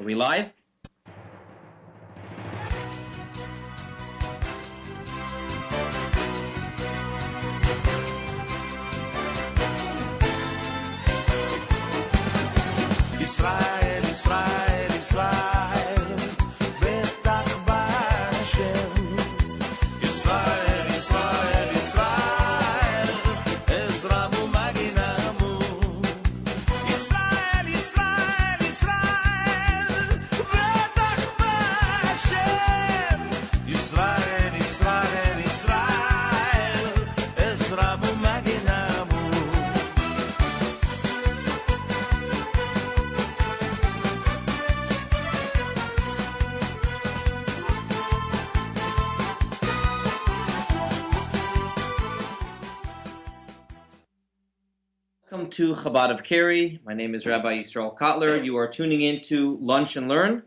Are we live? Yisrael, Yisrael, Yisrael, betach b'Hashem. Yisrael, Yisrael, Yisrael, ezramu maginamu. Yisrael, Yisrael, Yisrael, betach b'Hashem. Yisrael, Yisrael, Yisrael, ezramu maginamu. Welcome to Chabad of Cary. My name is Rabbi Yisroel Cotlar. You are tuning in to Lunch and Learn,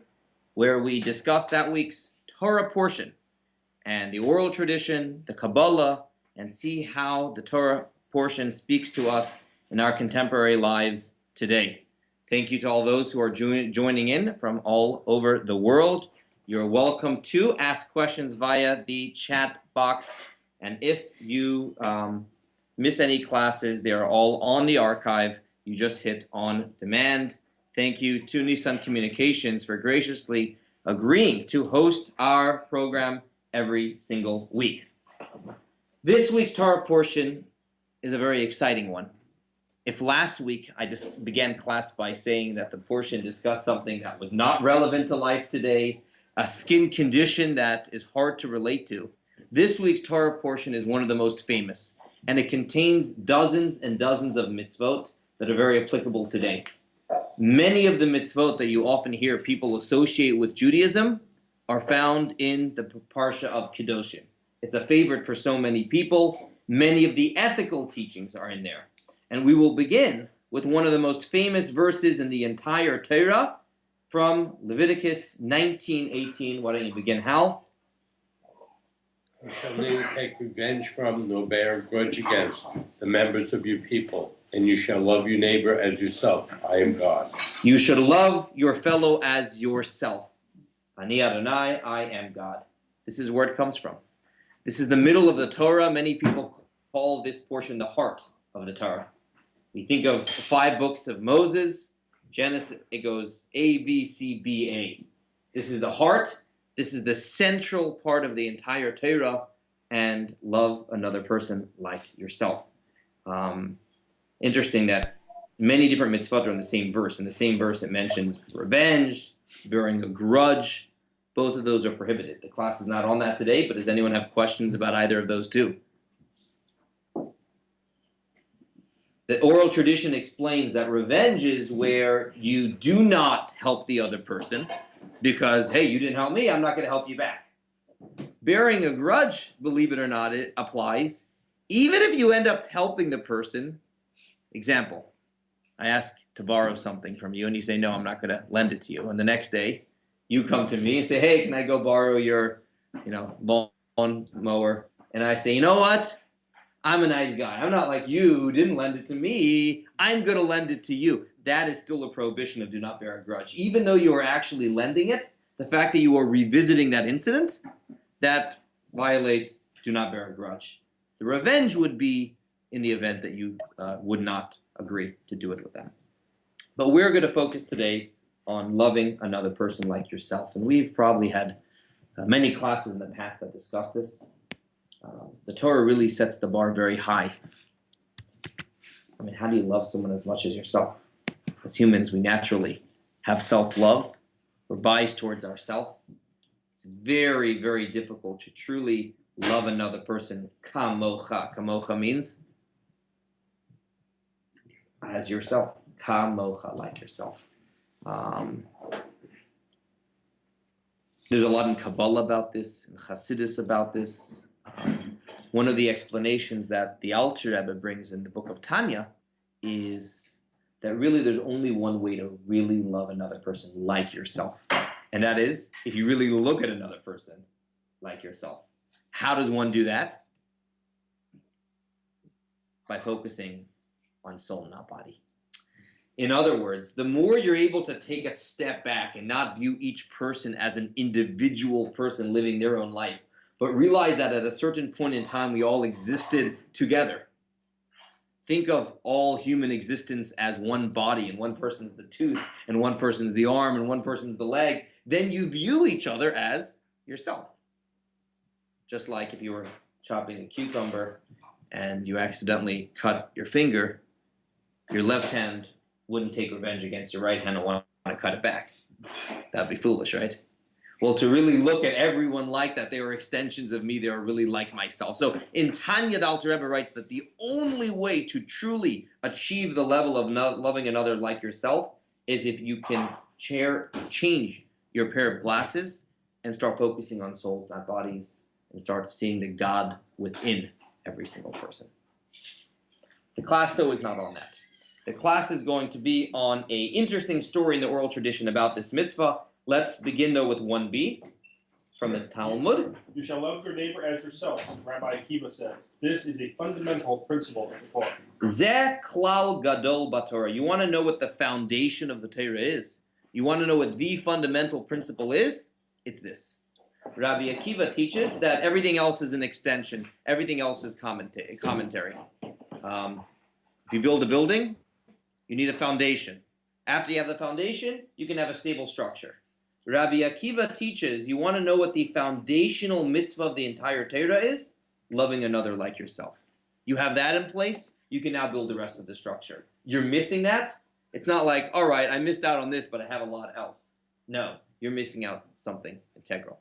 where we discuss that week's Torah portion and the oral tradition, the Kabbalah, and see how the Torah portion speaks to us in our contemporary lives today. Thank you to all those who are joining in from all over the world. You're welcome to ask questions via the chat box. And if you miss any classes, they are all on the archive. You just hit on demand. Thank you to Nissan Communications for graciously agreeing to host our program every single week. This week's Torah portion is a very exciting one. If last week I just began class by saying that the portion discussed something that was not relevant to life today, a skin condition that is hard to relate to, this week's Torah portion is one of the most famous, and it contains dozens and dozens of mitzvot that are very applicable today. Many of the mitzvot that you often hear people associate with Judaism are found in the Parsha of Kedoshim. It's a favorite for so many people. Many of the ethical teachings are in there. And we will begin with one of the most famous verses in the entire Torah from Leviticus 19:18. Why don't you begin, Hal? You shall neither take revenge from nor bear a grudge against the members of your people, and you shall love your neighbor as yourself. I am God. You should love your fellow as yourself. Ani Adonai, I am God. This is where it comes from. This is the middle of the Torah. Many people call this portion the heart of the Torah. We think of the 5 books of Moses. Genesis, it goes A, B, C, B, A. This is the heart. This is the central part of the entire Torah, and love another person like yourself. Interesting that many different mitzvot are in the same verse. In the same verse, it mentions revenge, bearing a grudge. Both of those are prohibited. The class is not on that today, but does anyone have questions about either of those two? The oral tradition explains that revenge is where you do not help the other person because, hey, you didn't help me, I'm not going to help you back. Bearing a grudge, believe it or not, it applies. Even if you end up helping the person, example, I ask to borrow something from you and you say, no, I'm not going to lend it to you. And the next day, you come to me and say, hey, can I go borrow your, lawn mower? And I say, you know what? I'm a nice guy. I'm not like you who didn't lend it to me. I'm going to lend it to you. That is still a prohibition of do not bear a grudge. Even though you are actually lending it, the fact that you are revisiting that incident, that violates do not bear a grudge. The revenge would be in the event that you would not agree to do it with them. But we're going to focus today on loving another person like yourself. And we've probably had many classes in the past that discuss this. The Torah really sets the bar very high. I mean, how do you love someone as much as yourself? As humans, we naturally have self-love. We're biased towards ourselves. It's very, very difficult to truly love another person kamocha. Kamocha means as yourself. Kamocha, like yourself. There's a lot in Kabbalah about this, in Hasidus about this. One of the explanations that the Alter Rebbe brings in the book of Tanya is that really there's only one way to really love another person like yourself. And that is if you really look at another person like yourself. How does one do that? By focusing on soul, not body. In other words, the more you're able to take a step back and not view each person as an individual person living their own life, but realize that at a certain point in time we all existed together. Think of all human existence as one body, and one person's the tooth, and one person's the arm, and one person's the leg. Then you view each other as yourself. Just like if you were chopping a cucumber and you accidentally cut your finger, your left hand wouldn't take revenge against your right hand and want to cut it back. That'd be foolish, right? Well, to really look at everyone like that, they are extensions of me, they are really like myself. So in Tanya, the Alter Rebbe writes that the only way to truly achieve the level of loving another like yourself is if you can change your pair of glasses and start focusing on souls, not bodies, and start seeing the God within every single person. The class, though, is not on that. The class is going to be on an interesting story in the oral tradition about this mitzvah. Let's begin, though, with 1b from the Talmud. You shall love your neighbor as yourself, Rabbi Akiva says. This is a fundamental principle of the Torah. Zeh klal gadol b'Torah. You want to know what the foundation of the Torah is? You want to know what the fundamental principle is? It's this. Rabbi Akiva teaches that everything else is an extension. Everything else is commentary. If you build a building, you need a foundation. After you have the foundation, you can have a stable structure. Rabbi Akiva teaches you want to know what the foundational mitzvah of the entire Torah is? Loving another like yourself. You have that in place, you can now build the rest of the structure. You're missing that? It's not like, all right, I missed out on this, but I have a lot else. No, you're missing out something integral.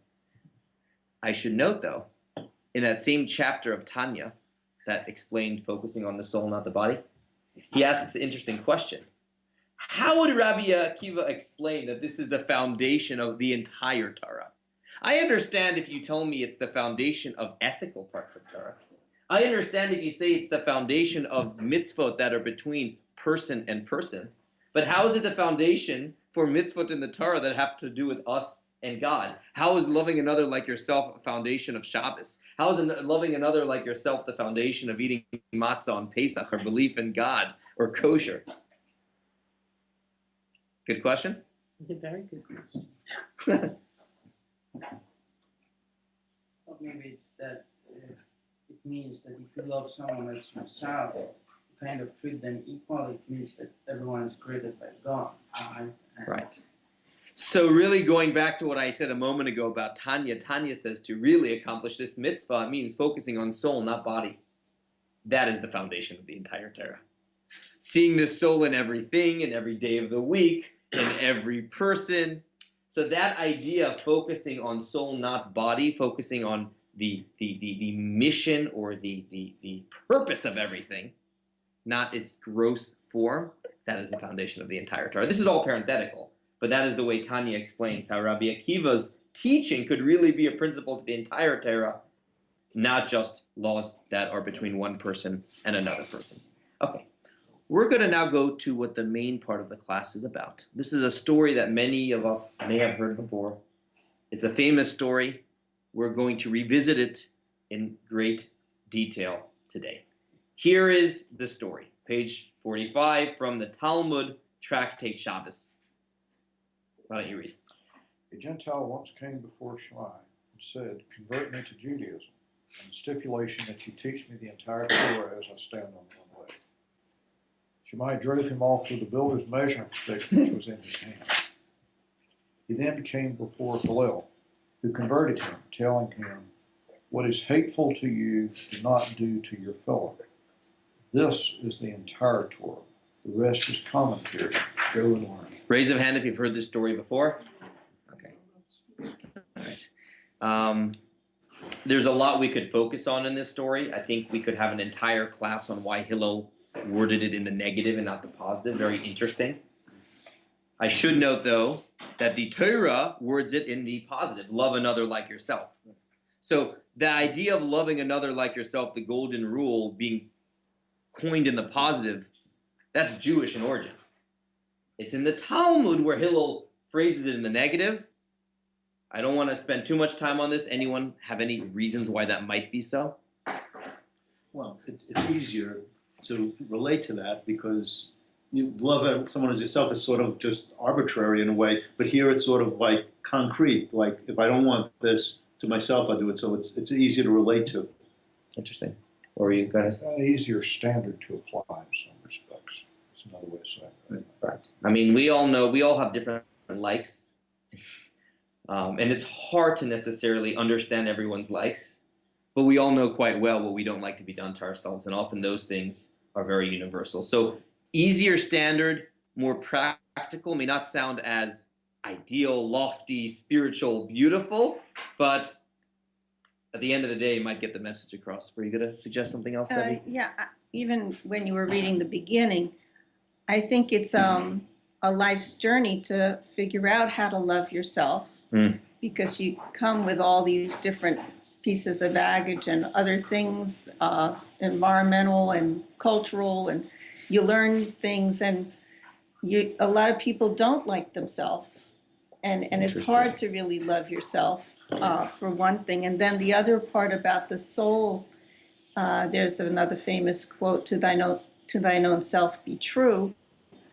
I should note, though, in that same chapter of Tanya that explained focusing on the soul, not the body, he asks an interesting question. How would Rabbi Akiva explain that this is the foundation of the entire Torah? I understand if you tell me it's the foundation of ethical parts of Torah. I understand if you say it's the foundation of mitzvot that are between person and person. But how is it the foundation for mitzvot in the Torah that have to do with us and God? How is loving another like yourself a foundation of Shabbos? How is loving another like yourself the foundation of eating matzah on Pesach or belief in God or kosher? Good question? Very good question. Well, maybe it's that it means that if you love someone as yourself, you kind of treat them equally. It means that everyone is created by God. Right. So really going back to what I said a moment ago about Tanya, Tanya says to really accomplish this mitzvah, it means focusing on soul, not body. That is the foundation of the entire Torah. Seeing the soul in everything, in every day of the week, in every person. So that idea of focusing on soul, not body, focusing on the mission or the purpose of everything, not its gross form, that is the foundation of the entire Torah. This is all parenthetical, but that is the way Tanya explains how Rabbi Akiva's teaching could really be a principle to the entire Torah, not just laws that are between one person and another person. Okay. We're going to now go to what the main part of the class is about. This is a story that many of us may have heard before. It's a famous story. We're going to revisit it in great detail today. Here is the story, page 45 from the Talmud Tractate Shabbos. Why don't you read? A Gentile once came before Shammai and said, "Convert me to Judaism, on the stipulation that you teach me the entire Torah as I stand on one leg." Shammai drove him off with the builder's measuring stick which was in his hand. He then came before Hillel, who converted him, telling him, "What is hateful to you, do not do to your fellow." This is the entire Torah. The rest is commentary. Go and learn. Raise of hand if you've heard this story before. Okay. All right. There's a lot we could focus on in this story. I think we could have an entire class on why Hillel worded it in the negative and not the positive. Very interesting. I should note, though, that the Torah words it in the positive. Love another like yourself. So the idea of loving another like yourself, the golden rule, being coined in the positive, that's Jewish in origin. It's in the Talmud where Hillel phrases it in the negative. I don't want to spend too much time on this. Anyone have any reasons why that might be so? Well, it's easier to relate to that because you love someone as yourself is sort of just arbitrary in a way, but here it's sort of like concrete. Like if I don't want this to myself, I do it. So it's easier to relate to. Interesting. Or are you going to It's say? an easier standard to apply in some respects. That's another way of saying it. Right. I mean, we all know we all have different likes, and it's hard to necessarily understand everyone's likes, but we all know quite well what we don't like to be done to ourselves, and often those things are very universal. So easier standard, more practical, may not sound as ideal, lofty, spiritual, beautiful, but at the end of the day, you might get the message across. Were you going to suggest something else, Debbie? Even when you were reading the beginning, I think it's a life's journey to figure out how to love yourself, because you come with all these different pieces of baggage and other things, environmental and cultural, and you learn things, and a lot of people don't like themselves, and it's hard to really love yourself, for one thing. And then the other part about the soul, there's another famous quote, to thine own self be true,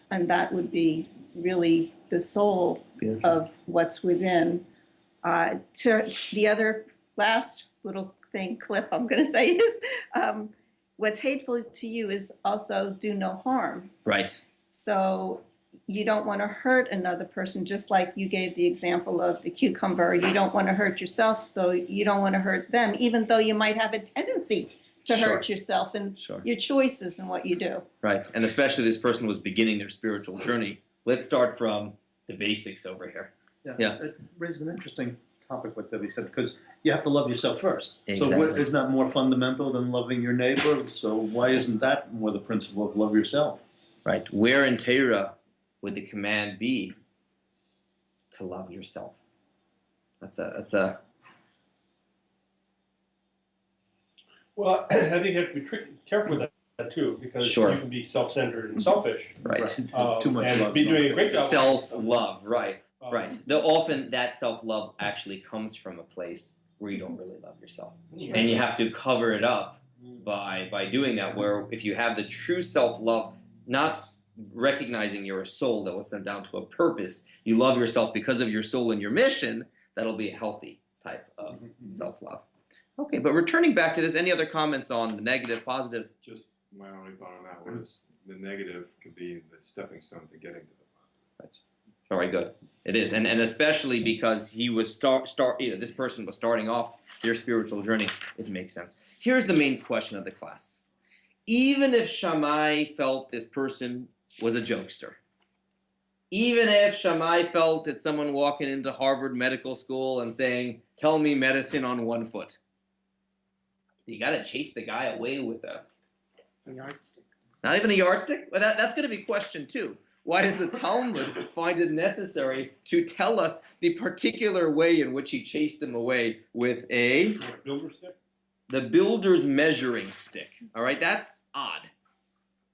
and that would be really the soul of what's within. To the other last little clip I'm going to say is, what's hateful to you is also do no harm. Right. So you don't want to hurt another person, just like you gave the example of the cucumber. You don't want to hurt yourself, so you don't want to hurt them, even though you might have a tendency to hurt yourself and your choices and what you do. Right. And especially this person was beginning their spiritual journey. Let's start from the basics over here. Yeah. It raised an interesting topic what Debbie said, because you have to love yourself first. Exactly. So isn't that more fundamental than loving your neighbor? So why isn't that more the principle of love yourself? Right. Where in Torah would the command be to love yourself? That's a. Well, I think you have to be careful with that too, because you can be self-centered and selfish. Right. Too much and love. be doing a great job. Self-love. Right. Right. Often that self-love actually comes from a place where you don't really love yourself, and you have to cover it up by doing that. Where if you have the true self-love, not recognizing you're a soul that was sent down to a purpose, you love yourself because of your soul and your mission, that'll be a healthy type of self-love. Okay, but returning back to this, any other comments on the negative, positive? Just my only thought on that was the negative could be the stepping stone to getting to the positive. Right. All right, good. It is, and especially because he was this person was starting off their spiritual journey. It makes sense. Here's the main question of the class. Even if Shammai felt this person was a jokester, even if Shammai felt that someone walking into Harvard Medical School and saying, "Tell me medicine on one foot," you got to chase the guy away with a yardstick. Not even a yardstick? Well, that's going to be question two. Why does the Talmud find it necessary to tell us the particular way in which he chased him away with a builder stick? The builder's measuring stick. All right, that's odd.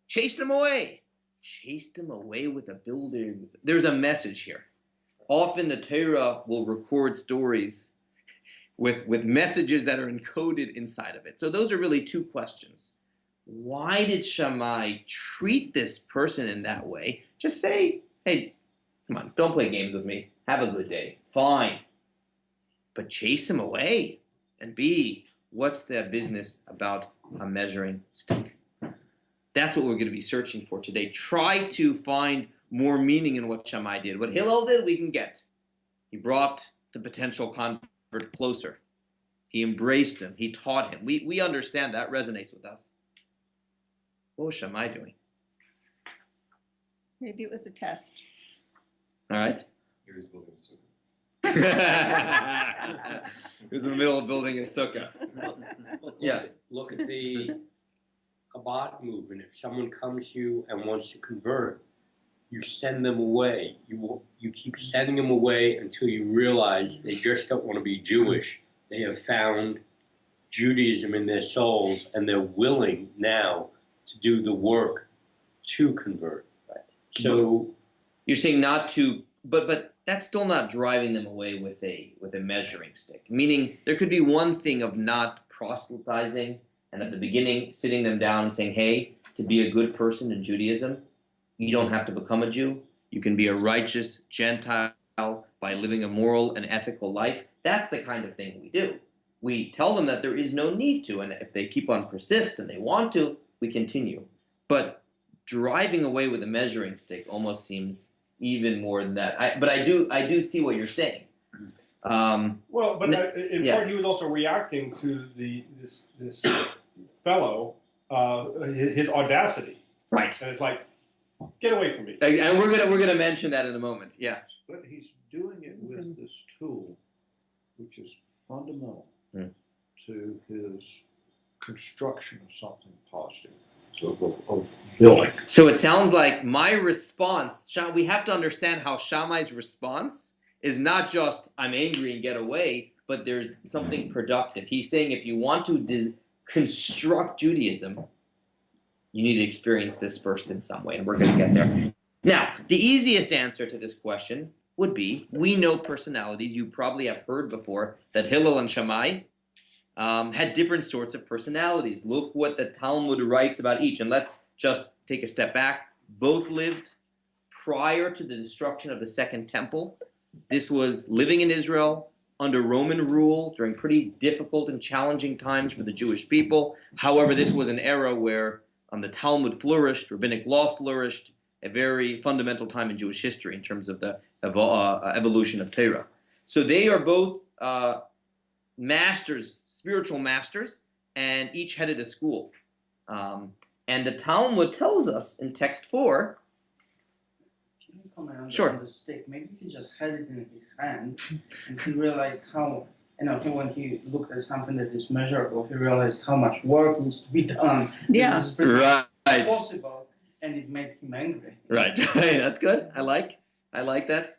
Chased him away. Chased him away with a builder's. There's a message here. Often the Torah will record stories with messages that are encoded inside of it. So those are really two questions. Why did Shammai treat this person in that way? Just say, hey, come on, don't play games with me. Have a good day. Fine. But chase him away. And B, what's the business about a measuring stick? That's what we're going to be searching for today. Try to find more meaning in what Shammai did. What Hillel did, we can get. He brought the potential convert closer. He embraced him. He taught him. We understand that resonates with us. What was Shammai doing? Maybe it was a test. All right. He was building a sukkah. He was in the middle of building a sukkah. Look at the Chabad movement. If someone comes to you and wants to convert, you send them away. You keep sending them away until you realize they just don't want to be Jewish. They have found Judaism in their souls, and they're willing now to do the work to convert. Right. So you're saying not to, but that's still not driving them away with a measuring stick. Meaning there could be one thing of not proselytizing and at the beginning sitting them down and saying, hey, to be a good person in Judaism, You don't have to become a Jew. You can be a righteous Gentile by living a moral and ethical life. That's the kind of thing we do. We tell them that there is no need to, and if they keep on persist and they want to, we continue. But driving away with a measuring stick almost seems even more than that. But I do see what you're saying. Well, but in yeah. part he was also reacting to this fellow, his audacity. Right. And it's like, get away from me. And we're gonna mention that in a moment. Yeah. But he's doing it with this tool, which is fundamental to his construction of something positive. So of building. So it sounds like my response, we have to understand how Shammai's response is not just, I'm angry and get away, but there's something productive. He's saying if you want to construct Judaism, you need to experience this first in some way, and we're going to get there. Now, the easiest answer to this question would be, we know personalities. You probably have heard before that Hillel and Shammai had different sorts of personalities. Look what the Talmud writes about each. And let's just take a step back. Both lived prior to the destruction of the Second Temple. This was living in Israel under Roman rule during pretty difficult and challenging times for the Jewish people. However, this was an era where the Talmud flourished, rabbinic law flourished, a very fundamental time in Jewish history in terms of the evolution of Torah. So they are both masters, spiritual masters, and each headed a school. And the Talmud tells us in text 4. Can you comment on Sure. on the stick? Maybe he just had it in his hand, and he realized how, when he looked at something that is measurable, he realized how much work needs to be done. Yeah. This is pretty Right. possible, and it made him angry. Right. That's good. I like that.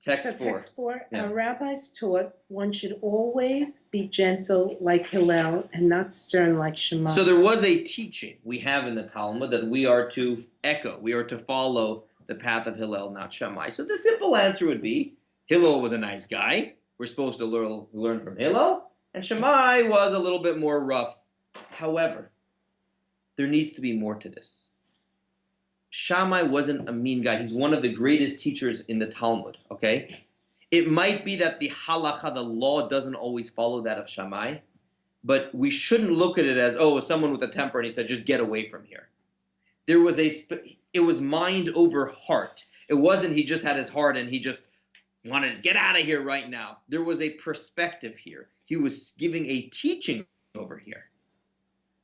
Text So 4. text 4, Yeah. rabbis taught one should always be gentle like Hillel and not stern like Shammai. So there was a teaching we have in the Talmud that we are to echo. We are to follow the path of Hillel, not Shammai. So the simple answer would be, Hillel was a nice guy. We're supposed to learn from Hillel. And Shammai was a little bit more rough. However, there needs to be more to this. Shammai wasn't a mean guy. He's one of the greatest teachers in the Talmud, okay? It might be that the halacha, the law, doesn't always follow that of Shammai, but we shouldn't look at it as, someone with a temper and he said, just get away from here. It was mind over heart. It wasn't he just had his heart and he just wanted to get out of here right now. There was a perspective here. He was giving a teaching over here.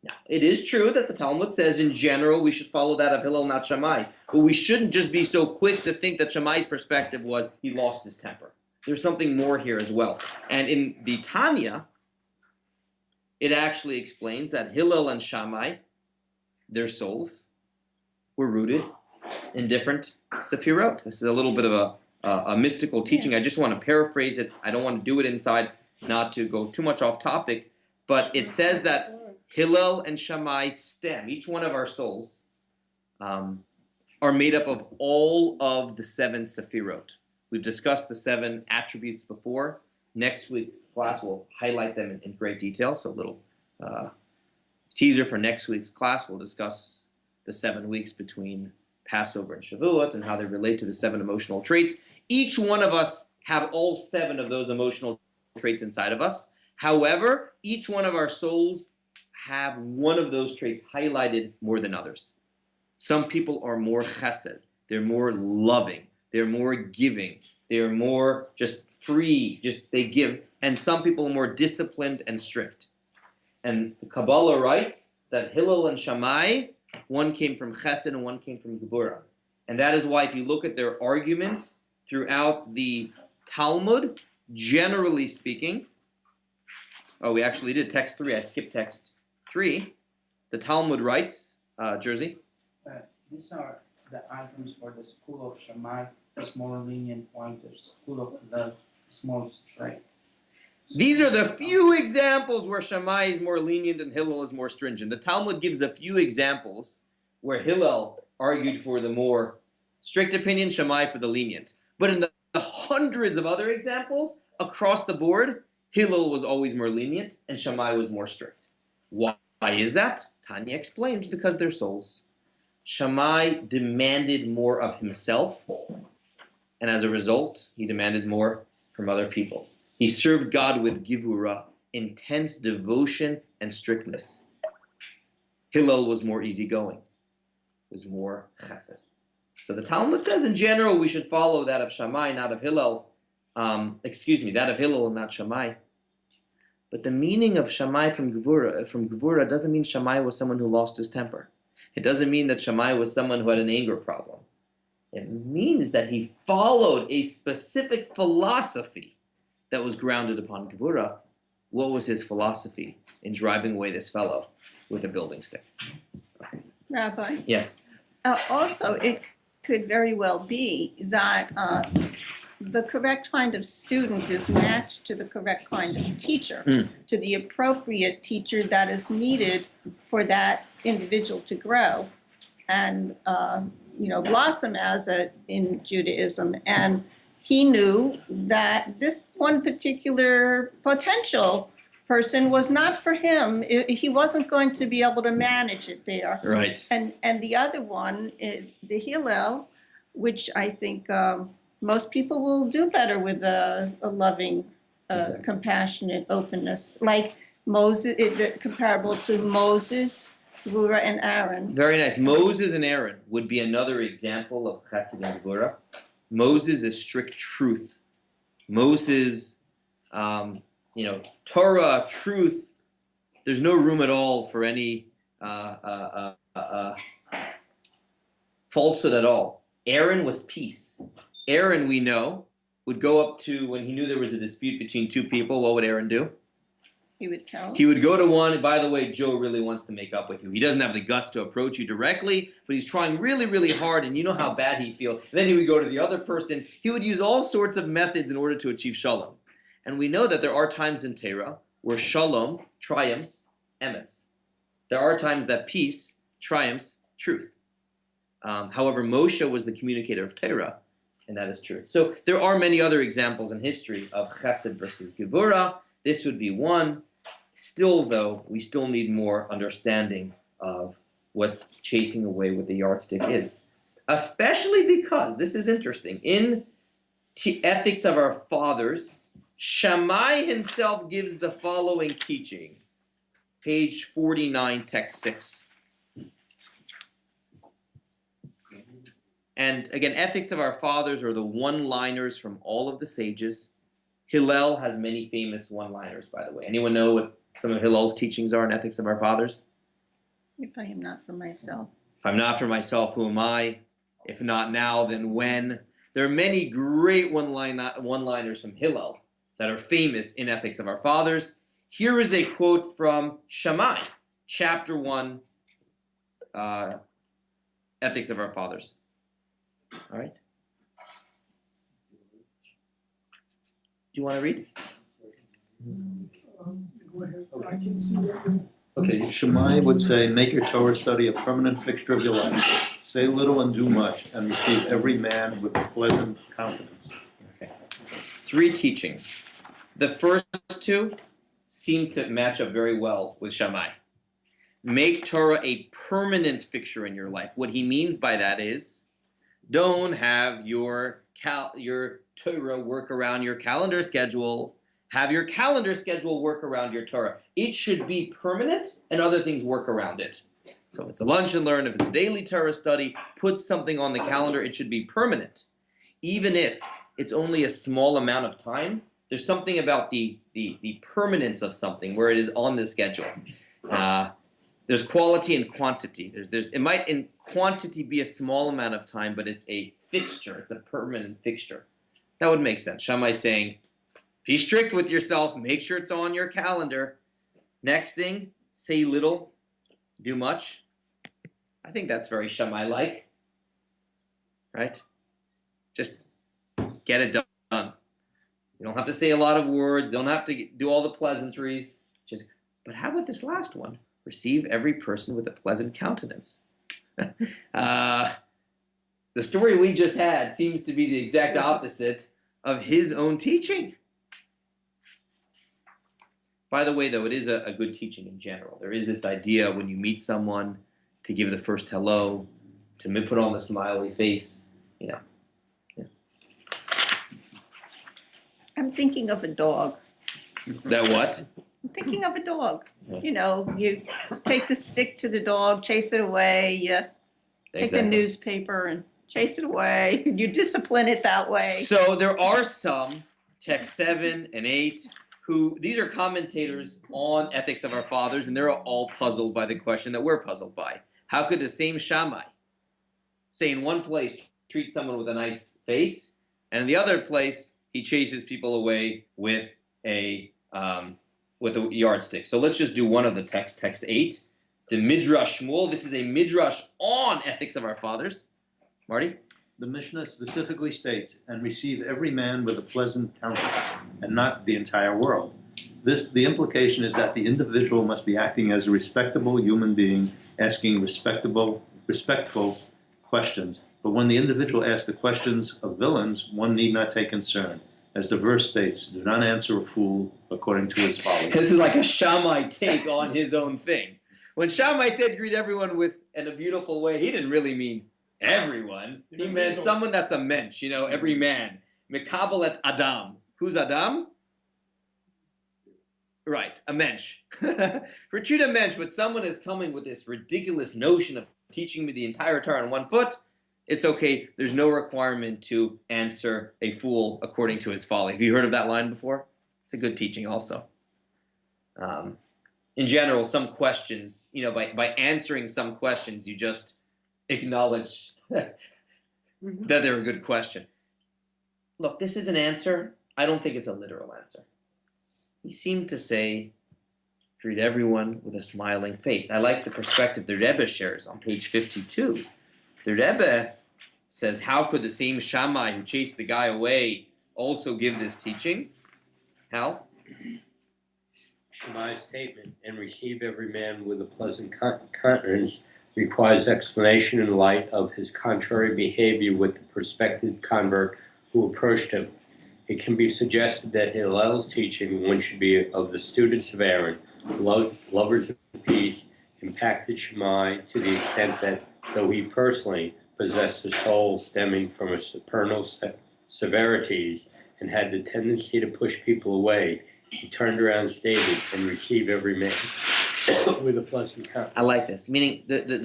Now, it is true that the Talmud says in general we should follow that of Hillel, not Shammai. But we shouldn't just be so quick to think that Shammai's perspective was he lost his temper. There's something more here as well. And in the Tanya, it actually explains that Hillel and Shammai, their souls, were rooted in different sephirot. This is a little bit of a mystical teaching. I just want to paraphrase it. I don't want to do it inside, not to go too much off topic. But it says that Hillel and Shammai stem, each one of our souls, are made up of all of the 7 sephirot. We've discussed the 7 attributes before. Next week's class will highlight them in great detail. So a little teaser for next week's class. We'll discuss the 7 weeks between Passover and Shavuot and how they relate to the 7 emotional traits. Each one of us have all 7 of those emotional traits inside of us. However, each one of our souls have one of those traits highlighted more than others. Some people are more chesed. They're more loving. They're more giving. They're more just free. They give. And some people are more disciplined and strict. And the Kabbalah writes that Hillel and Shammai, one came from chesed and one came from Gebura. And that is why if you look at their arguments throughout the Talmud, generally speaking, we actually did text 3. I skipped text 3. The Talmud writes, Jersey. These are the items for the school of Shammai, the more lenient one, the school of Hillel is more strict. These are the few examples where Shammai is more lenient and Hillel is more stringent. The Talmud gives a few examples where Hillel argued for the more strict opinion, Shammai for the lenient. But in the hundreds of other examples, across the board, Hillel was always more lenient and Shammai was more strict. Why is that? Tanya explains, because they're souls. Shammai demanded more of himself, and as a result, he demanded more from other people. He served God with givura, intense devotion and strictness. Hillel was more easygoing, was more chesed. So the Talmud says in general we should follow that of Shammai, not of Hillel. That of Hillel and not Shammai. But the meaning of Shammai from Gevura doesn't mean Shammai was someone who lost his temper. It doesn't mean that Shammai was someone who had an anger problem. It means that he followed a specific philosophy that was grounded upon Gevura. What was his philosophy in driving away this fellow with a building stick? Rabbi? Yes. Also, it could very well be that the correct kind of student is matched to the correct kind of teacher, to the appropriate teacher that is needed for that individual to grow and blossom in Judaism. And he knew that this one particular potential person was not for him. He wasn't going to be able to manage it there. Right. And the other one, the Hillel, which I think most people will do better with a loving, Exactly. compassionate openness, like Moses, comparable to Moses, Gvura, and Aaron. Very nice. Moses and Aaron would be another example of chesed and gvura. Moses is strict truth. Moses, Torah, truth. There's no room at all for any falsehood at all. Aaron was peace. Aaron, we know, would go up to, when he knew there was a dispute between two people, what would Aaron do? He would tell. He would go to one, by the way, Joe really wants to make up with you. He doesn't have the guts to approach you directly, but he's trying really, really hard, and you know how bad he feels. And then he would go to the other person. He would use all sorts of methods in order to achieve shalom. And we know that there are times in Torah where shalom triumphs emes. There are times that peace triumphs truth. However, Moshe was the communicator of Torah, and that is truth. So there are many other examples in history of chesed versus gevura. This would be one. Still, though, we still need more understanding of what chasing away with the yardstick is. Especially because, this is interesting, in Ethics of Our Fathers, Shammai himself gives the following teaching. Page 49, text 6. And again, Ethics of Our Fathers are the one-liners from all of the sages. Hillel has many famous one-liners, by the way. Anyone know what some of Hillel's teachings are in Ethics of Our Fathers? If I am not for myself. If I'm not for myself, who am I? If not now, then when? There are many great one-liners from Hillel that are famous in Ethics of Our Fathers. Here is a quote from Shammai, chapter 1, Ethics of Our Fathers. All right? Do you want to read? Okay, Shammai would say, make your Torah study a permanent fixture of your life. Say little and do much, and receive every man with a pleasant countenance. Okay. 3 teachings. The first 2 seem to match up very well with Shammai. Make Torah a permanent fixture in your life. What he means by that is, don't have your Torah work around your calendar schedule. Have your calendar schedule work around your Torah. It should be permanent, and other things work around it. So if it's a lunch and learn, if it's a daily Torah study, put something on the calendar. It should be permanent. Even if it's only a small amount of time, there's something about the permanence of something where it is on the schedule. There's quality and quantity. It might in quantity be a small amount of time, but it's a fixture. It's a permanent fixture. That would make sense. Shammai saying, be strict with yourself. Make sure it's on your calendar. Next thing, say little, do much. I think that's very Shammai-like, right? Just get it done. You don't have to say a lot of words. You don't have to do all the pleasantries. But how about this last one? Receive every person with a pleasant countenance. The story we just had seems to be the exact opposite of his own teaching. By the way, though, it is a good teaching in general. There is this idea when you meet someone to give the first hello, to put on the smiley face, Yeah. I'm thinking of a dog. That what? I'm thinking of a dog. You take the stick to the dog, chase it away, you take the newspaper and chase it away. You discipline it that way. So there are some, text 7 and 8, who, these are commentators on Ethics of Our Fathers, and they're all puzzled by the question that we're puzzled by. How could the same Shammai say in one place, treat someone with a nice face, and in the other place, he chases people away with a yardstick? So let's just do one of the texts, text 8. The Midrash Shmuel. This is a Midrash on Ethics of Our Fathers. Marty? The Mishnah specifically states, and receive every man with a pleasant countenance, and not the entire world. The implication is that the individual must be acting as a respectable human being, asking respectful questions. But when the individual asks the questions of villains, one need not take concern. As the verse states, do not answer a fool according to his folly. This is like a Shammai take on his own thing. When Shammai said greet everyone in a beautiful way, he didn't really mean everyone. He meant someone that's a mensch, every man. Mekabel et Adam. Who's Adam? Right, a mensch. Treat a mensch, but someone is coming with this ridiculous notion of teaching me the entire Torah on one foot. It's okay. There's no requirement to answer a fool according to his folly. Have you heard of that line before? It's a good teaching also. In general, some questions, by answering some questions, you just acknowledge that they're a good question. Look, this is an answer. I don't think it's a literal answer. He seemed to say, treat everyone with a smiling face. I like the perspective the Rebbe shares on page 52. The Rebbe says, how could the same Shammai who chased the guy away also give this teaching? Hal? Shammai's statement, and receive every man with a pleasant countenance, requires explanation in light of his contrary behavior with the prospective convert who approached him. It can be suggested that Hillel's teaching, one should be of the students of Aaron, lovers of peace, impacted Shammai to the extent that, though he personally possessed a soul stemming from a supernal severities and had the tendency to push people away, he turned around and stated, and receive every man with a pleasant countenance. I like this. Meaning,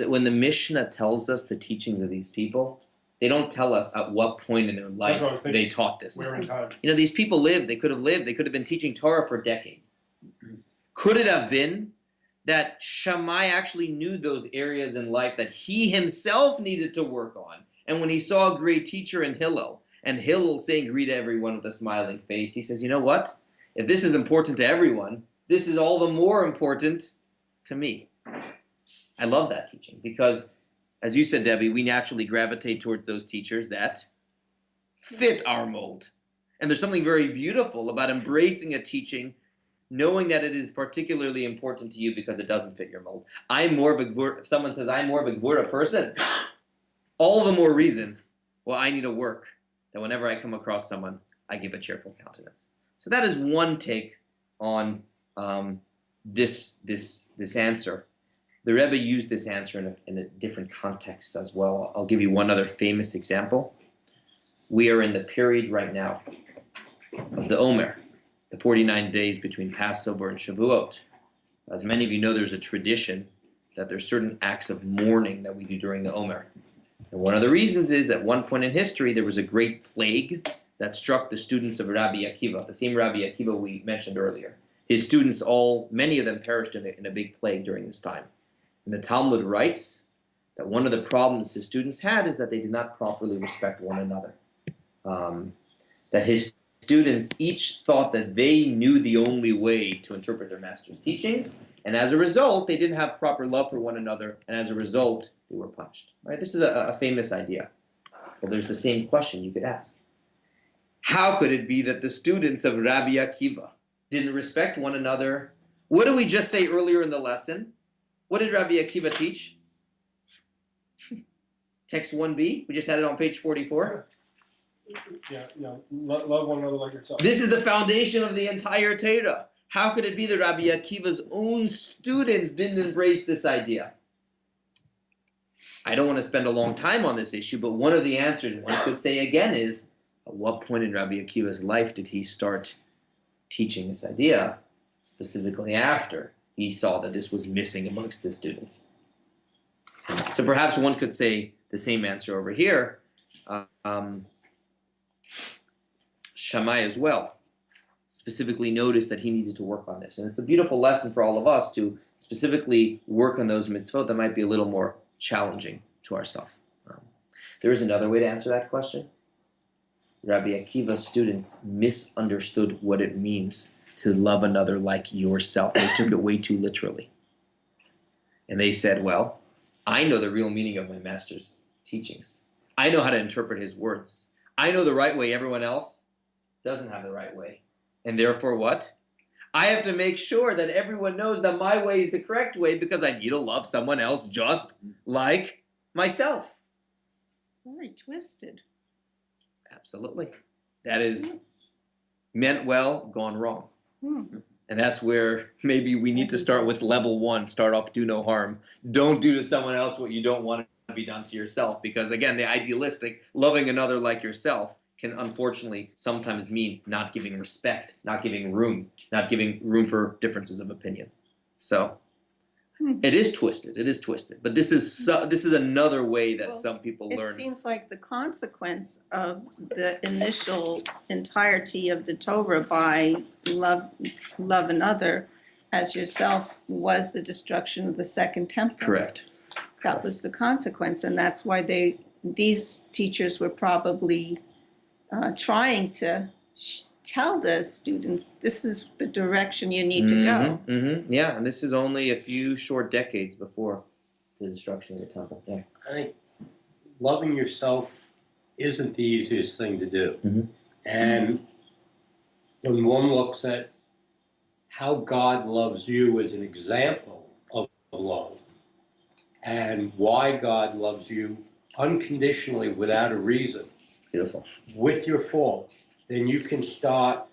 when the Mishnah tells us the teachings of these people, they don't tell us at what point in their life they taught this. Where in time? These people lived. They could have been teaching Torah for decades. Could it have been that Shammai actually knew those areas in life that he himself needed to work on? And when he saw a great teacher in Hillel, and Hillel saying, greet everyone with a smiling face, he says, you know what? If this is important to everyone, this is all the more important to me. I love that teaching because, as you said, Debbie, we naturally gravitate towards those teachers that fit our mold. And there's something very beautiful about embracing a teaching, knowing that it is particularly important to you because it doesn't fit your mold. If someone says, I'm more of a Gvura person, all the more reason, I need to work that whenever I come across someone, I give a cheerful countenance. So that is one take on this answer. The Rebbe used this answer in a different context as well. I'll give you one other famous example. We are in the period right now of the Omer, the 49 days between Passover and Shavuot. As many of you know, there's a tradition that there's certain acts of mourning that we do during the Omer. And one of the reasons is at one point in history, there was a great plague that struck the students of Rabbi Akiva, the same Rabbi Akiva we mentioned earlier. His students, many of them perished in a big plague during this time. And the Talmud writes that one of the problems his students had is that they did not properly respect one another. That his students each thought that they knew the only way to interpret their master's teachings, and as a result, they didn't have proper love for one another, and as a result, they were punished. Right? This is a famous idea. Well, there's the same question you could ask. How could it be that the students of Rabbi Akiva didn't respect one another? What did we just say earlier in the lesson? What did Rabbi Akiva teach? Text 1b, we just had it on page 44. Love one another like yourself. This is the foundation of the entire Torah. How could it be that Rabbi Akiva's own students didn't embrace this idea? I don't want to spend a long time on this issue, but one of the answers one could say again is, at what point in Rabbi Akiva's life did he start teaching this idea, specifically after he saw that this was missing amongst his students? So perhaps one could say the same answer over here. Shammai as well specifically noticed that he needed to work on this. And it's a beautiful lesson for all of us to specifically work on those mitzvot that might be a little more challenging to ourselves. There is another way to answer that question. Rabbi Akiva's students misunderstood what it means to love another like yourself. They took it way too literally. And they said, well, I know the real meaning of my master's teachings. I know how to interpret his words. I know the right way. Everyone else doesn't have the right way. And therefore what? I have to make sure that everyone knows that my way is the correct way because I need to love someone else just like myself. Very twisted. Absolutely. That is meant well, gone wrong. Hmm. And that's where maybe we need to start with level 1, start off, do no harm. Don't do to someone else what you don't want to be done to yourself. Because again, the idealistic, loving another like yourself can unfortunately sometimes mean not giving respect, not giving room for differences of opinion. So it is twisted. It is twisted. But this is another way that some people learn. It seems like the consequence of the initial entirety of the Torah by love another as yourself was the destruction of the second temple. Correct. That was the consequence, and that's why these teachers were probably trying to tell the students, this is the direction you need to go. Mm-hmm. Yeah, and this is only a few short decades before the destruction of the temple. Yeah. I think loving yourself isn't the easiest thing to do. Mm-hmm. And when one looks at how God loves you as an example of love and why God loves you unconditionally without a reason, Beautiful. with your faults, then you can stop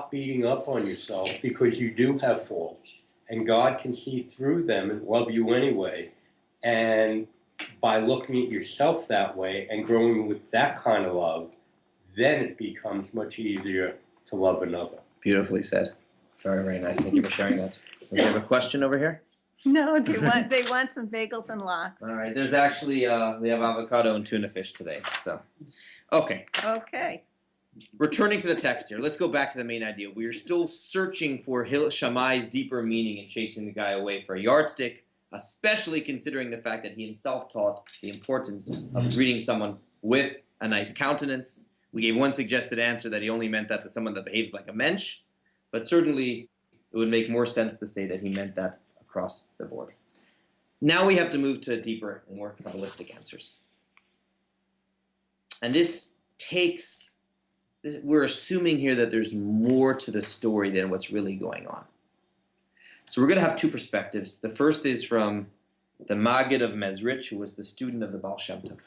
beating up on yourself because you do have faults. And God can see through them and love you anyway. And by looking at yourself that way and growing with that kind of love, then it becomes much easier to love another. Beautifully said. Very, very nice. Thank you for sharing that. Do we have a question over here? No, they want some bagels and lox. All right. There's actually, we have avocado and tuna fish today. So, okay. Okay. Returning to the text here, let's go back to the main idea. We are still searching for Shammai's deeper meaning in chasing the guy away for a yardstick, especially considering the fact that he himself taught the importance of greeting someone with a nice countenance. We gave one suggested answer that he only meant that to someone that behaves like a mensch, but certainly it would make more sense to say that he meant that across the board. Now we have to move to deeper and more Kabbalistic answers. And we're assuming here that there's more to the story than what's really going on. So we're going to have two perspectives. The first is from the Maggid of Mezrich, who was the student of the Baal Shem Tov.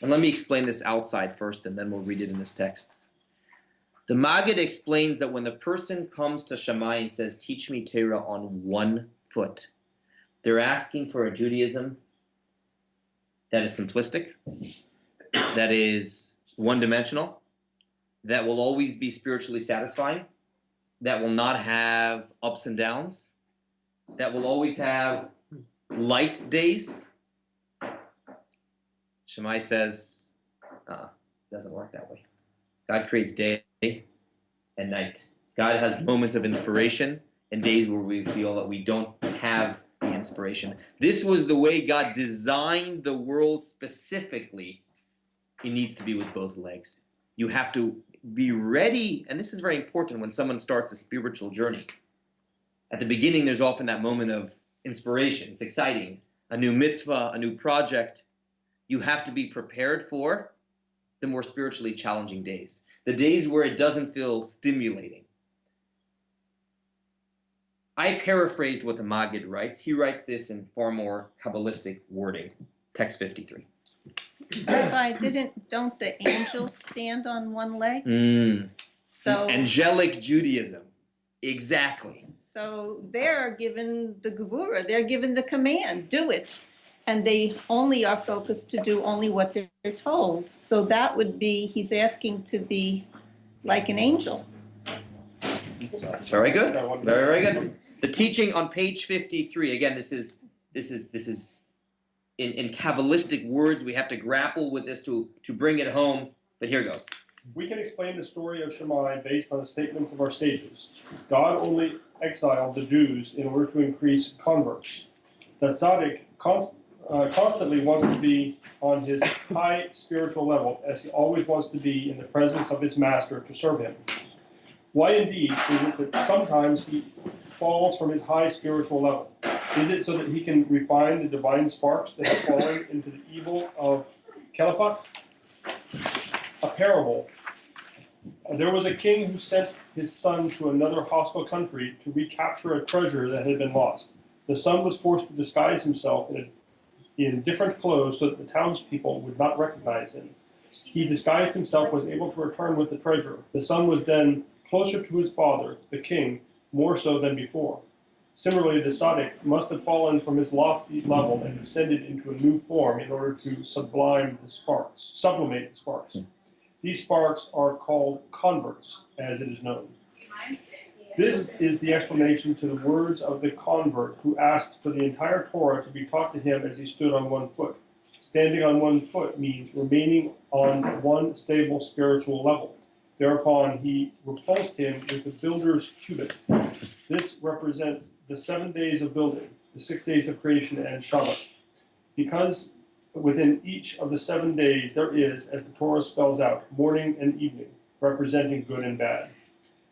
And let me explain this outside first, and then we'll read it in his texts. The Maggid explains that when the person comes to Shammai and says, teach me Torah on one foot, they're asking for a Judaism that is simplistic, that is one-dimensional, that will always be spiritually satisfying, that will not have ups and downs, that will always have light days. Shammai says, it doesn't work that way. God creates day and night. God has moments of inspiration and days where we feel that we don't have the inspiration. This was the way God designed the world specifically. It needs to be with both legs. You have to be ready, and this is very important when someone starts a spiritual journey. At the beginning, there's often that moment of inspiration. It's exciting. A new mitzvah, a new project. You have to be prepared for the more spiritually challenging days. The days where it doesn't feel stimulating. I paraphrased what the Maggid writes. He writes this in far more Kabbalistic wording. Text 53. Don't the angels stand on one leg? So angelic Judaism. Exactly. So they're given the gevura, they're given the command, do it. and they only are focused to do only what they're told. So that would be, he's asking to be like an angel. Very good. Very, very good. The teaching on page 53. Again, this is in Kabbalistic words. We have to grapple with this to bring it home. But here goes. We can explain the story of Shammai based on the statements of our sages. God only exiled the Jews in order to increase converts. That tzaddik constantly wants to be on his high spiritual level, as he always wants to be in the presence of his master to serve him. Why indeed is it that sometimes he falls from his high spiritual level? Is it so that he can refine the divine sparks that have fallen into the evil of chalacha? A parable. There was a king who sent his son to another hostile country to recapture a treasure that had been lost. The son was forced to disguise himself in different clothes so that the townspeople would not recognize him. He disguised himself, was able to return with the treasure. The son was then closer to his father, the king, more so than before. Similarly, the tzaddik must have fallen from his lofty level and descended into a new form in order to sublimate the sparks. These sparks are called converts, as it is known. This is the explanation to the words of the convert who asked for the entire Torah to be taught to him as he stood on one foot. Standing on one foot means remaining on one stable spiritual level. Thereupon he repulsed him with the builder's cubit. This represents the 7 days of building, the 6 days of creation, and Shabbat. Because within each of the 7 days there is, as the Torah spells out, morning and evening, representing good and bad.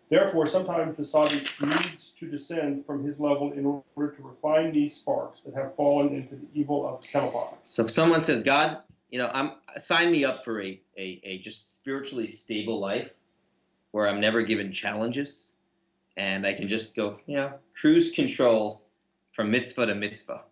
Therefore, sometimes the tzaddik needs to descend from his level in order to refine these sparks that have fallen into the evil of chalacha. So if someone says, God, sign me up for a just spiritually stable life where I'm never given challenges and I can just go, cruise control from mitzvah to mitzvah.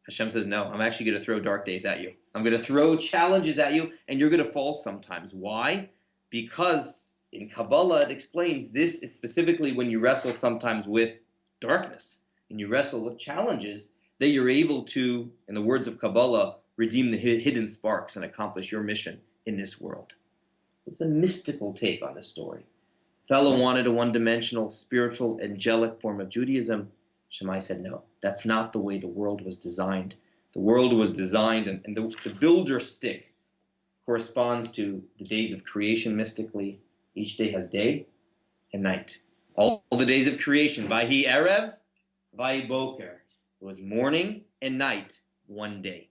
Hashem says, no, I'm actually going to throw dark days at you. I'm going to throw challenges at you, and you're going to fall sometimes. Why? Because in Kabbalah, it explains this is specifically when you wrestle sometimes with darkness and you wrestle with challenges that you're able to, in the words of Kabbalah, redeem the hidden sparks and accomplish your mission in this world. It's a mystical take on this story. Fellow wanted a one-dimensional, spiritual, angelic form of Judaism. Shammai said, no, that's not the way the world was designed. The world was designed, and the builder stick corresponds to the days of creation mystically. Each day has day and night. All the days of creation, Vahi Erev, Vahi Boker. It was morning and night, one day.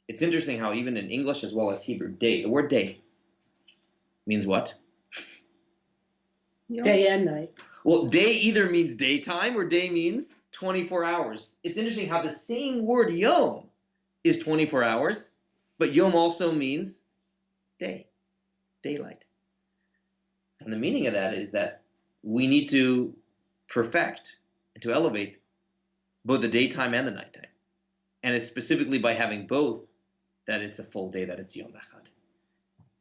It's interesting how even in English as well as Hebrew, day, the word day means what? Day and night. Well, day either means daytime or day means 24 hours. It's interesting how the same word yom is 24 hours, but yom also means day, daylight. And the meaning of that is that we need to perfect and to elevate both the daytime and the nighttime. And it's specifically by having both that it's a full day, that it's yom echad.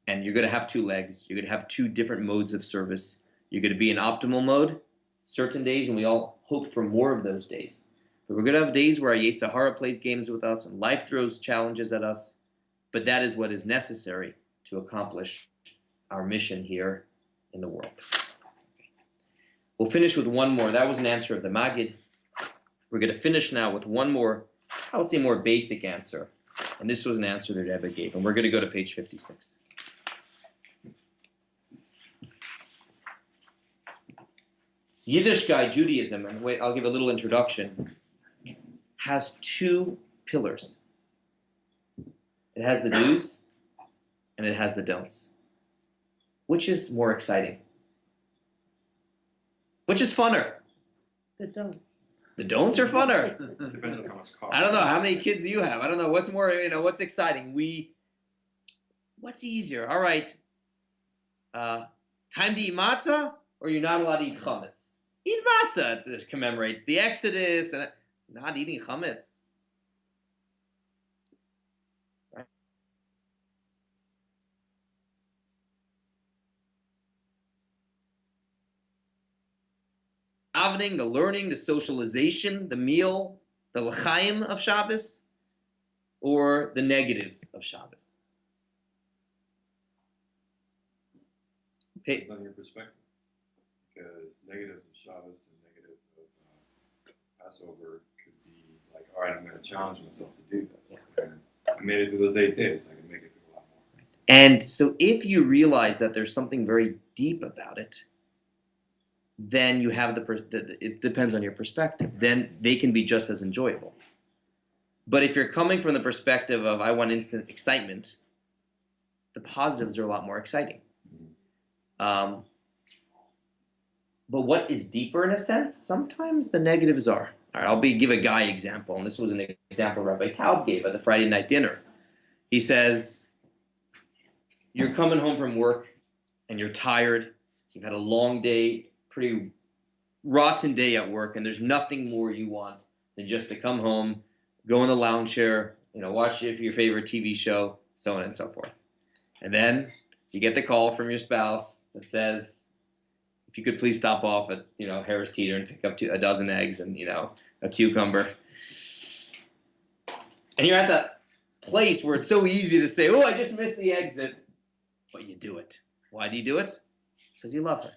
And you're going to have two legs. You're going to have two different modes of service. You're going to be in optimal mode certain days, and we all hope for more of those days. But we're going to have days where our Yetzer Hara plays games with us and life throws challenges at us. But that is what is necessary to accomplish our mission here in the world. We'll finish with one more. That was an answer of the Maggid. We're going to finish now with one more, I would say more basic answer. And this was an answer that Rebbe gave. And we're going to go to page 56. Yiddishkeit Judaism, and wait, I'll give a little introduction, has two pillars. It has the do's and it has the don'ts. Which is more exciting? Which is funner? The don'ts. The don'ts are funner. Depends on how much cost. I don't know. How many kids do you have? I don't know. What's more, what's exciting? What's easier? All right. Time to eat matzah, or you're not allowed to eat chametz? Eat matzah. It commemorates the Exodus, and not eating chametz. Right? Davening, the learning, the socialization, the meal, the l'chaim of Shabbos, or the negatives of Shabbos? Depends on your perspective. Because negatives of Shabbos and negatives of Passover could be like, all right, I'm going to challenge myself to do this. And I made it through those 8 days. I can make it through a lot more. And so if you realize that there's something very deep about it, then you have it depends on your perspective. Then they can be just as enjoyable. But if you're coming from the perspective of, I want instant excitement, the positives are a lot more exciting. But what is deeper in a sense? Sometimes the negatives are. All right, I'll give a guy example, and this was an example Rabbi Cotlar gave at the Friday night dinner. He says, you're coming home from work, and you're tired. You've had a long day, pretty rotten day at work, and there's nothing more you want than just to come home, go in the lounge chair, watch your favorite TV show, so on and so forth. And then you get the call from your spouse that says, if you could please stop off at, Harris Teeter and pick up a dozen eggs and, a cucumber. And you're at that place where it's so easy to say, oh, I just missed the exit. But you do it. Why do you do it? Because you love her.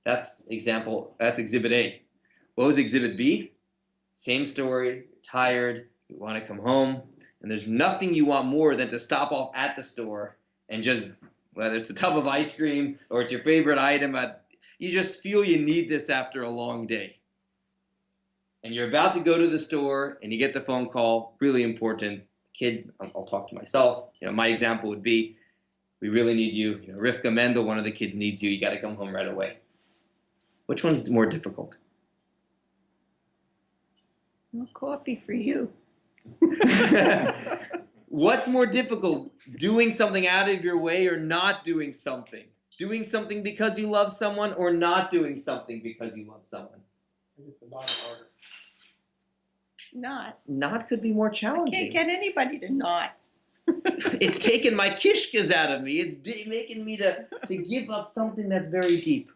That's exhibit A. What was exhibit B? Same story, you're tired, you want to come home, and there's nothing you want more than to stop off at the store and just, whether it's a tub of ice cream or it's your favorite item, you just feel you need this after a long day. And you're about to go to the store and you get the phone call, really important. Kid, I'll talk to myself. My example would be, we really need you. Rivka Mendel, one of the kids needs you. You got to come home right away. Which one's more difficult? No coffee for you. What's more difficult, doing something out of your way or not doing something? Doing something because you love someone or not doing something because you love someone? Not could be more I challenging. can't get anybody to not. It's taken my kishkas out of me. It's making me to give up something that's very deep.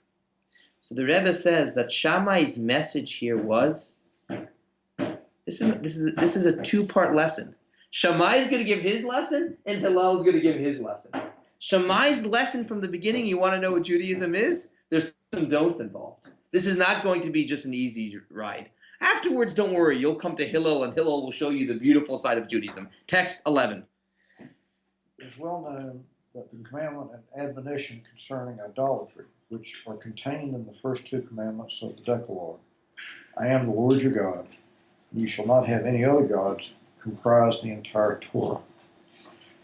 So the Rebbe says that Shammai's message here was, this is a two-part lesson. Shammai is going to give his lesson, and Hillel is going to give his lesson. Shammai's lesson from the beginning, you want to know what Judaism is? There's some don'ts involved. This is not going to be just an easy ride. Afterwards, don't worry, you'll come to Hillel, and Hillel will show you the beautiful side of Judaism. Text 11. It is well known that the commandment and admonition concerning idolatry, which are contained in the first two commandments of the Decalogue, I am the Lord your God, and you shall not have any other gods, comprise the entire Torah.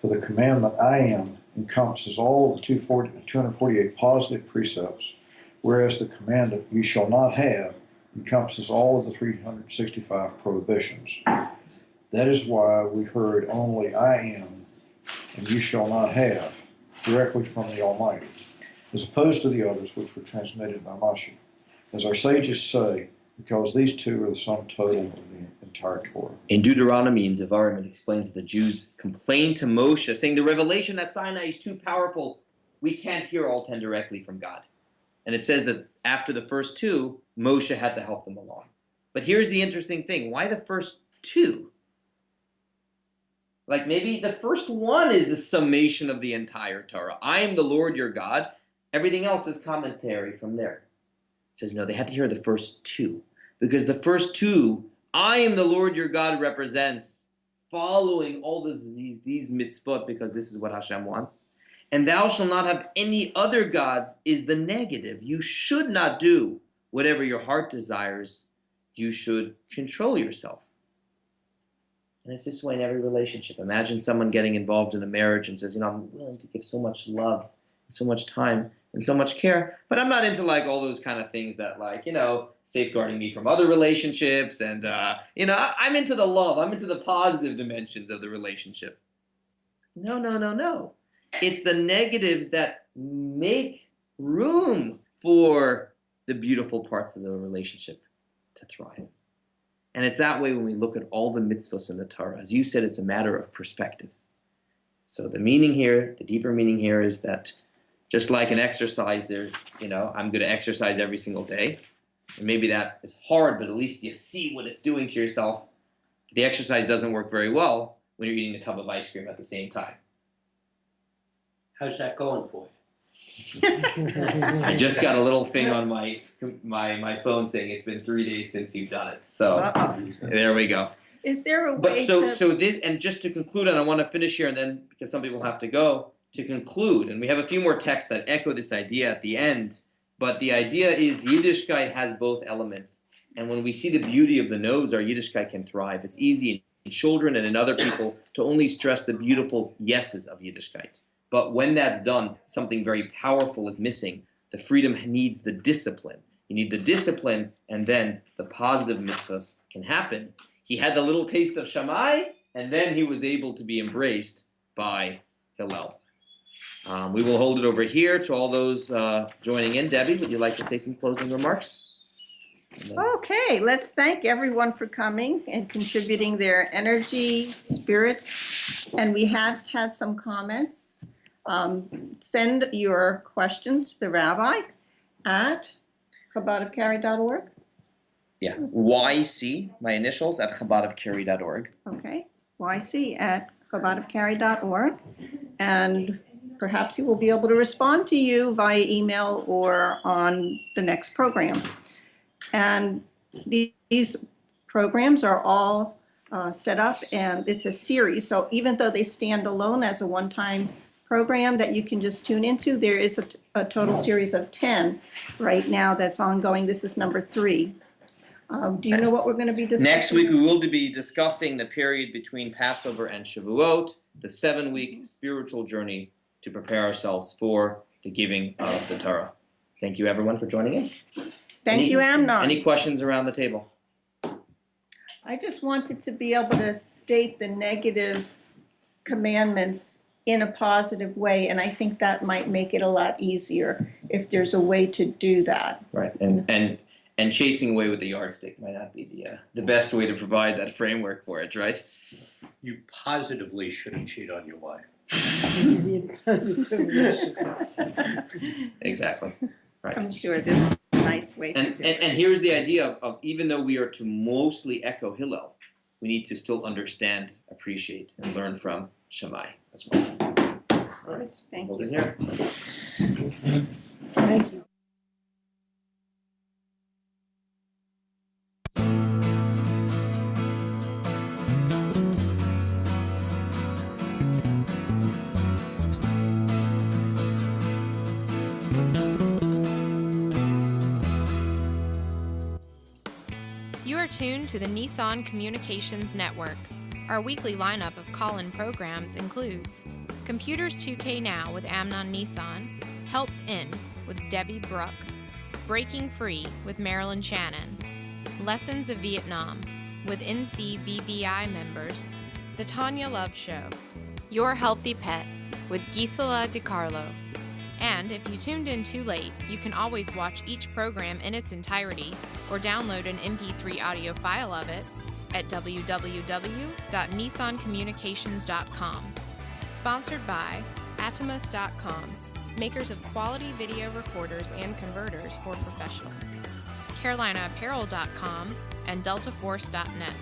For the commandment I am encompasses all of the 248 positive precepts, whereas the commandment you shall not have encompasses all of the 365 prohibitions. That is why we heard only I am and you shall not have directly from the Almighty, as opposed to the others which were transmitted by Moshe. As our sages say, because these two are the sum total of the entire Torah. In Deuteronomy and Devarim, it explains that the Jews complained to Moshe, saying the revelation at Sinai is too powerful. We can't hear all 10 directly from God. And it says that after the first two, Moshe had to help them along. But here's the interesting thing. Why the first two? Like maybe the first one is the summation of the entire Torah. I am the Lord your God. Everything else is commentary from there. It says no, they had to hear the first two. Because the first two, I am the Lord your God, represents following all these mitzvot because this is what Hashem wants. And thou shalt not have any other gods is the negative. You should not do whatever your heart desires. You should control yourself. And it's this way in every relationship. Imagine someone getting involved in a marriage and says, I'm willing to give so much love, so much time, and so much care, but I'm not into like all those kind of things that like, safeguarding me from other relationships. And, I'm into the love. I'm into the positive dimensions of the relationship. No. It's the negatives that make room for the beautiful parts of the relationship to thrive. And it's that way when we look at all the mitzvahs in the Torah. As you said, it's a matter of perspective. So the meaning here, the deeper meaning here is that just like an exercise, there's, I'm going to exercise every single day. And maybe that is hard, but at least you see what it's doing to yourself. The exercise doesn't work very well when you're eating a tub of ice cream at the same time. How's that going for you? I just got a little thing on my phone saying it's been 3 days since you've done it. So there we go. Is there a But way so to? this, and just to conclude, and I want to finish here, and then because some people have to go, to conclude, and we have a few more texts that echo this idea at the end, but the idea is Yiddishkeit has both elements. And when we see the beauty of the nose, our Yiddishkeit can thrive. It's easy in children and in other people to only stress the beautiful yeses of Yiddishkeit. But when that's done, something very powerful is missing. The freedom needs the discipline. You need the discipline, and then the positive mitzvahs can happen. He had the little taste of Shammai, and then he was able to be embraced by Hillel. We will hold it over here to all those joining in. Debbie, would you like to say some closing remarks? Okay, let's thank everyone for coming and contributing their energy, spirit, and we have had some comments. Send your questions to the rabbi at chabadofcari.org. Yeah, YC, my initials, at chabadofcari.org. Okay, YC at chabadofcari.org. And perhaps he will be able to respond to you via email or on the next program. And these programs are all set up, and it's a series. So even though they stand alone as a one-time program that you can just tune into, there is a total series of 10 right now that's ongoing. This is number 3. Do you know what we're going to be discussing? Next week we will be discussing the period between Passover and Shavuot, the 7-week spiritual journey to prepare ourselves for the giving of the Torah. Thank you, everyone, for joining in. Thank you, Amnon. Any questions around the table? I just wanted to be able to state the negative commandments in a positive way, and I think that might make it a lot easier if there's a way to do that. Right, and chasing away with the yardstick might not be the best way to provide that framework for it, right? You positively shouldn't cheat on your wife. Exactly. Right. I'm sure this is a nice way to do it. And here's the idea of even though we are to mostly echo Hillel, we need to still understand, appreciate, and learn from Shammai as well. All right. Thank Hold you. it here. Thank you. You are tuned to the Nissan Communications Network. Our weekly lineup of call-in programs includes Computers 2K Now with Amnon Nissan, Health In with Debbie Bruck, Breaking Free with Marilyn Shannon, Lessons of Vietnam with NCVVI members, The Tanya Love Show, Your Healthy Pet with Gisela DiCarlo. And if you tuned in too late, you can always watch each program in its entirety or download an MP3 audio file of it at www.nissancommunications.com. Sponsored by Atomus.com, makers of quality video recorders and converters for professionals, CarolinaApparel.com, and DeltaForce.net.